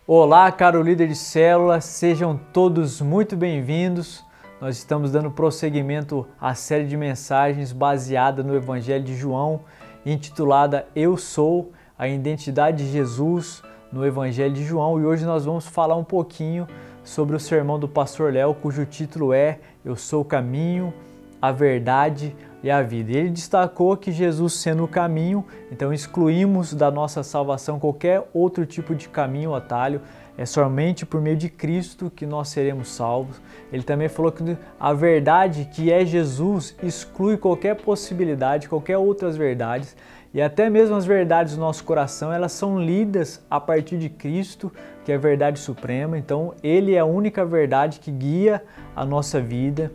Olá, caro líder de célula, sejam todos muito bem-vindos. Nós estamos dando prosseguimento à série de mensagens baseada no Evangelho de João, intitulada Eu Sou, a identidade de Jesus no Evangelho de João. E hoje nós vamos falar um pouquinho sobre o sermão do pastor Léo, cujo título é Eu Sou o Caminho, a Verdade e a Vida. Ele destacou que Jesus sendo o caminho, então excluímos da nossa salvação qualquer outro tipo de caminho ou atalho, é somente por meio de Cristo que nós seremos salvos. Ele também falou que a verdade, que é Jesus, exclui qualquer possibilidade, qualquer outras verdades, e até mesmo as verdades do nosso coração, elas são lidas a partir de Cristo, que é a verdade suprema. Então Ele é a única verdade que guia a nossa vida.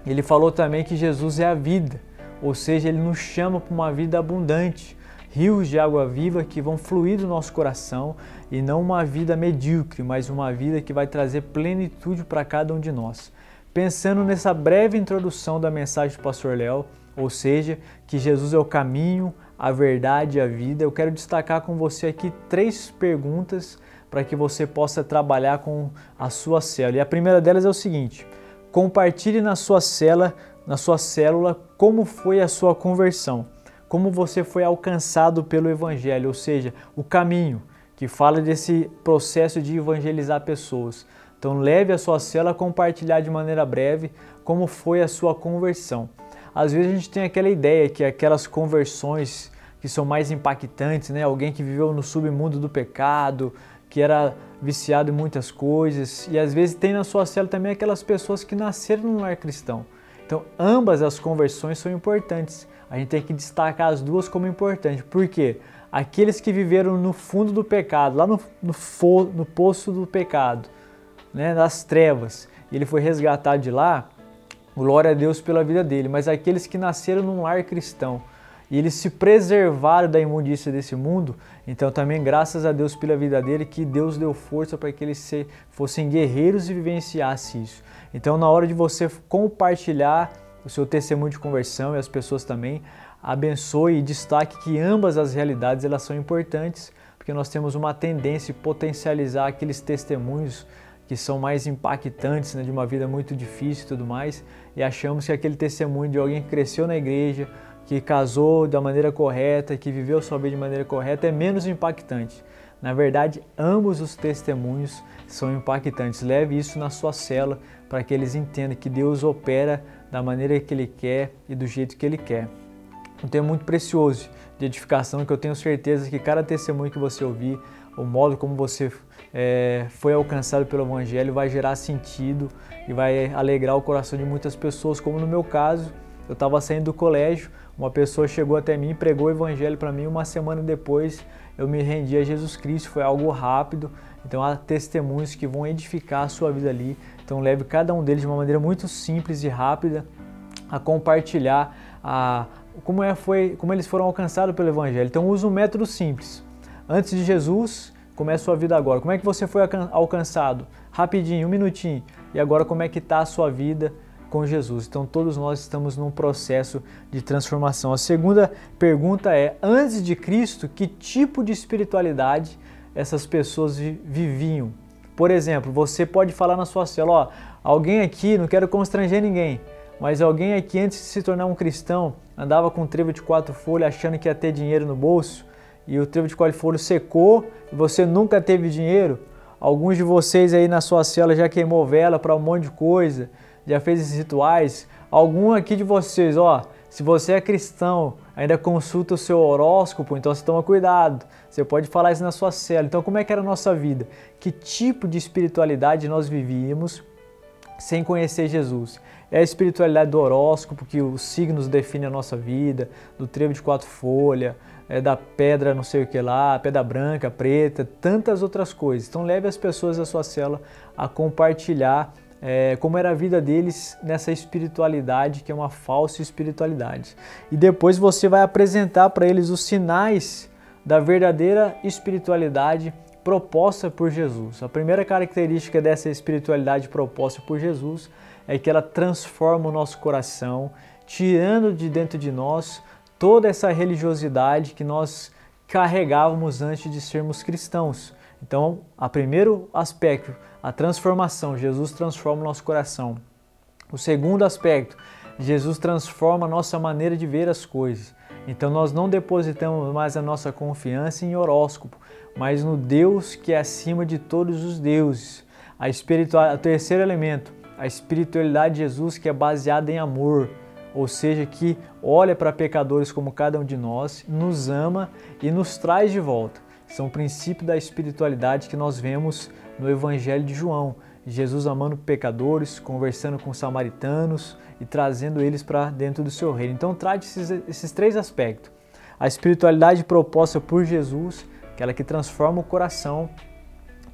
Ele falou também que Jesus é a vida, ou seja, Ele nos chama para uma vida abundante, rios de água viva que vão fluir do nosso coração e não uma vida medíocre, mas uma vida que vai trazer plenitude para cada um de nós. Pensando nessa breve introdução da mensagem do pastor Léo, ou seja, que Jesus é o caminho, a verdade e a vida, eu quero destacar com você aqui 3 perguntas para que você possa trabalhar com a sua célula. E a primeira delas é o seguinte: compartilhe na sua célula como foi a sua conversão, como você foi alcançado pelo Evangelho, ou seja, o caminho, que fala desse processo de evangelizar pessoas. Então leve a sua célula a compartilhar de maneira breve como foi a sua conversão. Às vezes a gente tem aquela ideia que aquelas conversões que são mais impactantes, né? Alguém que viveu no submundo do pecado, que era viciado em muitas coisas, e às vezes tem na sua célula também aquelas pessoas que nasceram num lar cristão. Então ambas as conversões são importantes, a gente tem que destacar as duas como importantes. Por quê? Aqueles que viveram no fundo do pecado, lá no poço do pecado, né, das trevas, ele foi resgatado de lá, glória a Deus pela vida dele. Mas aqueles que nasceram num lar cristão e eles se preservaram da imundícia desse mundo, então também graças a Deus pela vida dele, que Deus deu força para que eles fossem guerreiros e vivenciassem isso. Então na hora de você compartilhar o seu testemunho de conversão, e as pessoas também, abençoe e destaque que ambas as realidades elas são importantes, porque nós temos uma tendência de potencializar aqueles testemunhos que são mais impactantes, né, de uma vida muito difícil e tudo mais, e achamos que aquele testemunho de alguém que cresceu na igreja, que casou da maneira correta, que viveu sua vida de maneira correta, é menos impactante. Na verdade, ambos os testemunhos são impactantes. Leve isso na sua célula para que eles entendam que Deus opera da maneira que Ele quer e do jeito que Ele quer. Um tema muito precioso de edificação, que eu tenho certeza que cada testemunho que você ouvir, o modo como você foi alcançado pelo Evangelho vai gerar sentido e vai alegrar o coração de muitas pessoas, como no meu caso. Eu estava saindo do colégio, uma pessoa chegou até mim, pregou o Evangelho para mim, uma semana depois eu me rendi a Jesus Cristo, foi algo rápido. Então há testemunhos que vão edificar a sua vida ali, então leve cada um deles de uma maneira muito simples e rápida a compartilhar como eles foram alcançados pelo Evangelho. Então use um método simples. Antes de Jesus, comece a sua vida agora. Como é que você foi alcançado? Rapidinho, 1 minutinho. E agora como é que está a sua vida com Jesus? Então todos nós estamos num processo de transformação. A segunda pergunta é: antes de Cristo, que tipo de espiritualidade essas pessoas viviam? Por exemplo, você pode falar na sua célula: alguém aqui, não quero constranger ninguém, mas alguém aqui antes de se tornar um cristão andava com um trevo de 4 folhas achando que ia ter dinheiro no bolso, e o trevo de 4 folhas secou e você nunca teve dinheiro? Alguns de vocês aí na sua célula já queimou vela para um monte de coisa, já fez esses rituais. Algum aqui de vocês, se você é cristão, ainda consulta o seu horóscopo, então você toma cuidado. Você pode falar isso na sua célula. Então como é que era a nossa vida? Que tipo de espiritualidade nós vivíamos sem conhecer Jesus? É a espiritualidade do horóscopo, que os signos definem a nossa vida, do trevo de 4 folhas, da pedra não sei o que lá, pedra branca, preta, tantas outras coisas. Então leve as pessoas da sua célula a compartilhar como era a vida deles nessa espiritualidade, que é uma falsa espiritualidade. E depois você vai apresentar para eles os sinais da verdadeira espiritualidade proposta por Jesus. A primeira característica dessa espiritualidade proposta por Jesus é que ela transforma o nosso coração, tirando de dentro de nós toda essa religiosidade que nós carregávamos antes de sermos cristãos. Então, o primeiro aspecto, a transformação, Jesus transforma o nosso coração. O segundo aspecto, Jesus transforma a nossa maneira de ver as coisas. Então nós não depositamos mais a nossa confiança em horóscopo, mas no Deus que é acima de todos os deuses. O terceiro elemento, a espiritualidade de Jesus, que é baseada em amor, ou seja, que olha para pecadores como cada um de nós, nos ama e nos traz de volta. São princípios da espiritualidade que nós vemos no Evangelho de João. Jesus amando pecadores, conversando com samaritanos e trazendo eles para dentro do seu reino. Então trate esses três aspectos. A espiritualidade proposta por Jesus, aquela que transforma o coração,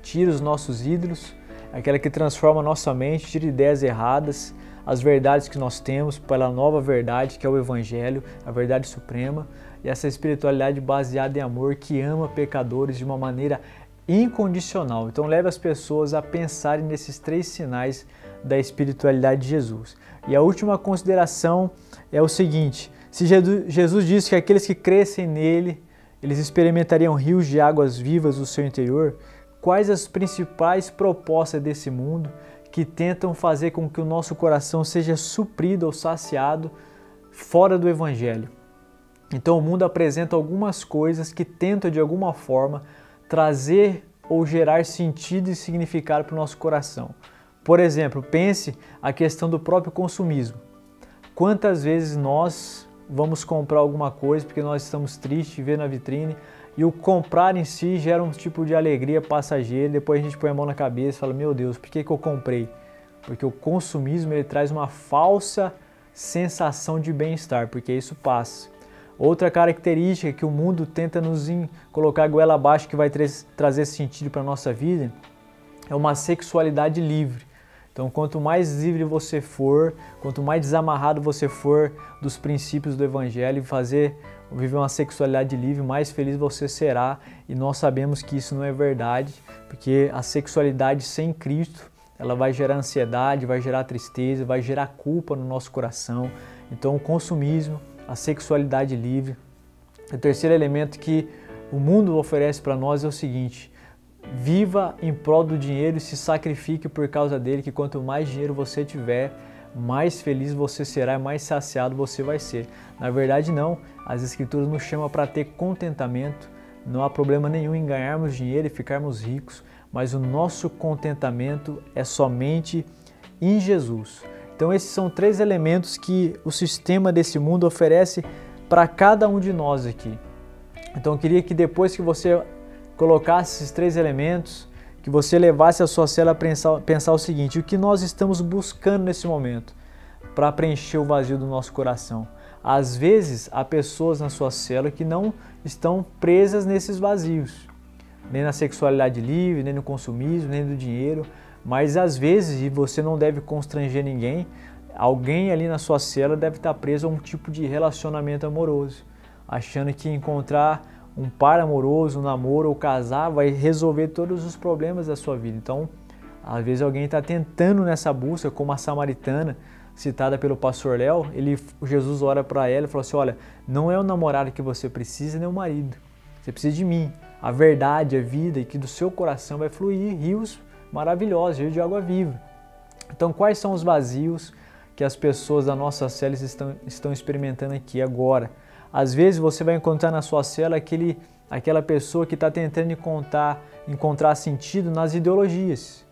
tira os nossos ídolos, aquela que transforma a nossa mente, tira ideias erradas, as verdades que nós temos pela nova verdade, que é o Evangelho, a verdade suprema, e essa espiritualidade baseada em amor, que ama pecadores de uma maneira incondicional. Então leve as pessoas a pensarem nesses três sinais da espiritualidade de Jesus. E a última consideração é o seguinte: se Jesus disse que aqueles que crescem nele, eles experimentariam rios de águas vivas no seu interior, quais as principais propostas desse mundo que tentam fazer com que o nosso coração seja suprido ou saciado fora do Evangelho? Então o mundo apresenta algumas coisas que tentam de alguma forma trazer ou gerar sentido e significado para o nosso coração. Por exemplo, pense a questão do próprio consumismo. Quantas vezes nós vamos comprar alguma coisa porque nós estamos tristes, vendo na vitrine, e o comprar em si gera um tipo de alegria passageira, depois a gente põe a mão na cabeça e fala, meu Deus, por que eu comprei? Porque o consumismo ele traz uma falsa sensação de bem-estar, porque isso passa. Outra característica que o mundo tenta nos colocar a goela abaixo, que vai trazer sentido para a nossa vida, é uma sexualidade livre. Então, quanto mais livre você for, quanto mais desamarrado você for dos princípios do Evangelho e viver uma sexualidade livre, mais feliz você será. E nós sabemos que isso não é verdade, porque a sexualidade sem Cristo, ela vai gerar ansiedade, vai gerar tristeza, vai gerar culpa no nosso coração. Então, o consumismo, a sexualidade livre. O terceiro elemento que o mundo oferece para nós é o seguinte: viva em prol do dinheiro e se sacrifique por causa dele, que quanto mais dinheiro você tiver, mais feliz você será e mais saciado você vai ser. Na verdade não, as Escrituras nos chamam para ter contentamento. Não há problema nenhum em ganharmos dinheiro e ficarmos ricos, mas o nosso contentamento é somente em Jesus. Então esses são três elementos que o sistema desse mundo oferece para cada um de nós aqui. Então eu queria que depois que você colocasse esses três elementos, que você levasse a sua célula a pensar o seguinte: o que nós estamos buscando nesse momento para preencher o vazio do nosso coração? Às vezes há pessoas na sua célula que não estão presas nesses vazios, nem na sexualidade livre, nem no consumismo, nem no dinheiro. Mas às vezes, e você não deve constranger ninguém, alguém ali na sua célula deve estar preso a um tipo de relacionamento amoroso, achando que encontrar um par amoroso, um namoro ou casar vai resolver todos os problemas da sua vida. Então, às vezes alguém está tentando nessa busca, como a samaritana, citada pelo pastor Léo, Jesus ora para ela e fala assim: olha, não é o namorado que você precisa, nem o marido, você precisa de mim, a verdade, a vida, e que do seu coração vai fluir rios maravilhosos, rios de água viva. Então, quais são os vazios que as pessoas da nossa célula estão experimentando aqui agora? Às vezes você vai encontrar na sua célula aquela pessoa que está tentando encontrar sentido nas ideologias.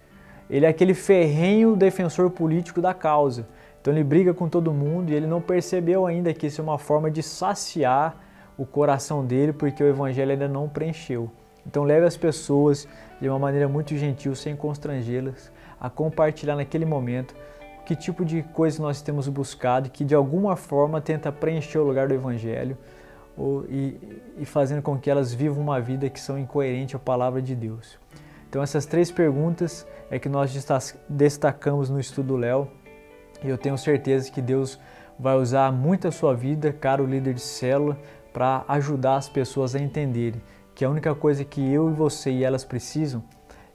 Ele é aquele ferrenho defensor político da causa. Então ele briga com todo mundo e ele não percebeu ainda que isso é uma forma de saciar o coração dele, porque o Evangelho ainda não preencheu. Então leve as pessoas de uma maneira muito gentil, sem constrangê-las, a compartilhar naquele momento que tipo de coisa nós temos buscado, que de alguma forma tenta preencher o lugar do Evangelho e fazendo com que elas vivam uma vida que são incoerente à palavra de Deus. Então essas três perguntas é que nós destacamos no estudo Léo, e eu tenho certeza que Deus vai usar muito a sua vida, caro líder de célula, para ajudar as pessoas a entenderem que a única coisa que eu e você e elas precisam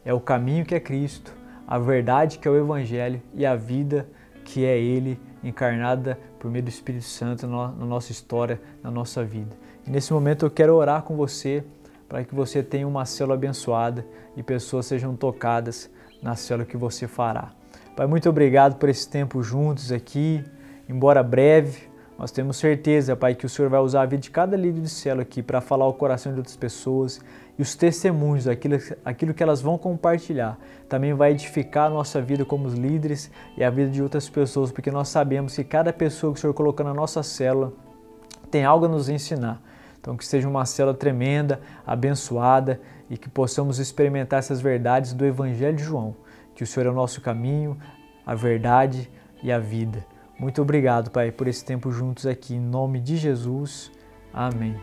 é o caminho que é Cristo, a verdade que é o Evangelho e a vida que é Ele encarnada por meio do Espírito Santo na nossa história, na nossa vida. E nesse momento eu quero orar com você para que você tenha uma célula abençoada e pessoas sejam tocadas na célula que você fará. Pai, muito obrigado por esse tempo juntos aqui, embora breve, nós temos certeza, Pai, que o Senhor vai usar a vida de cada líder de célula aqui para falar ao coração de outras pessoas e os testemunhos, aquilo que elas vão compartilhar, também vai edificar a nossa vida como os líderes e a vida de outras pessoas, porque nós sabemos que cada pessoa que o Senhor colocou na nossa célula tem algo a nos ensinar. Então que seja uma célula tremenda, abençoada e que possamos experimentar essas verdades do Evangelho de João, que o Senhor é o nosso caminho, a verdade e a vida. Muito obrigado, Pai, por esse tempo juntos aqui. Em nome de Jesus. Amém.